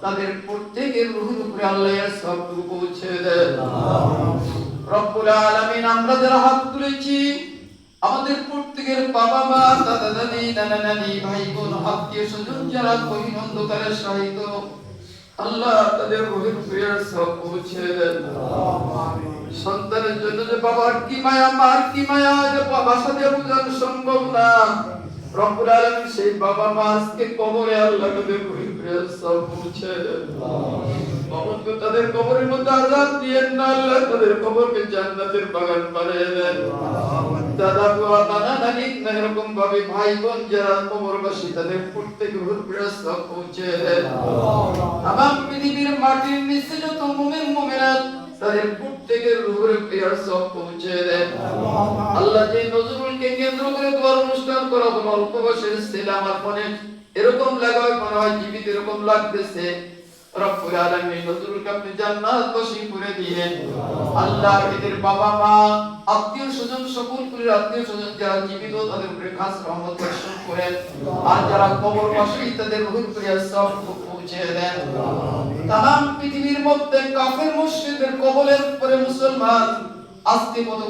তাদের প্রত্যেকের রূহের উপরে আল্লাহর সওয়াবটুকু পৌঁছে দেন। রব্বুল আলামিন, আমরা যারা হাত তুলেছি আমাদের প্রত্যেকের বাবা মা দাদা দাদি নানা নানি ভাই বোন আত্মীয় স্বজন যারা গহীন অন্ধকারে শায়িত, আল্লাহ তাদের রূহের উপরে সওয়াব পৌঁছে দেন। সন্তানের জন্য যে বাবার কি মায়া মার কি মায়া, যে বাবার সাথে বোঝানো সম্ভব না, রব্বুল আলামিন সেই বাবা মা আজকে কবরে, আল্লাহ তাদের রূহের উপরে সওয়াব পৌঁছে দেন। কবরকে তাদের কবরের মধ্যে আযাব দিয়েন না, আল্লাহ তাদের কবরকে জান্নাতের বাগান বানিয়ে দেন। দাদা বাবা নানা নানি এরকম ভাবে ভাই বোন যারা কবরবাসী, তাদের প্রত্যেকের রূহের উপরে সওয়াব পৌঁছে দেন। আমার পৃথিবীর মাটির নিচে যত মুমিন মুমিনাত, তাদের প্রত্যেকের রূহের উপরে সওয়াব পৌঁছে দেন। আল্লাহ, যে নজরুলকে কেন্দ্র করে দোয়ার অনুষ্ঠান করা হলো, অল্প বয়সের ছেলে আমার মনে এরকম লাগায়, মনে হয় জীবিত এরকম লাগতেছে। রব্বুল আলামিন, নজরুলকে আপনি জান্নাতবাসী করে দিয়েন। আল্লাহ, এদের বাবা মা আত্মীয় স্বজন সকল কুলের আত্মীয় স্বজন যারা জীবিত, তাদের উপরে খাস রহমত বর্ষণ করেন। আর যারা কবরবাসী, তাদের রূহের উপরে সওয়াব পৌঁছে দেন। তামাম পৃথিবীর মধ্যে কাফের মুশরিকদের কবলের উপরে মুসলমান আজকে কত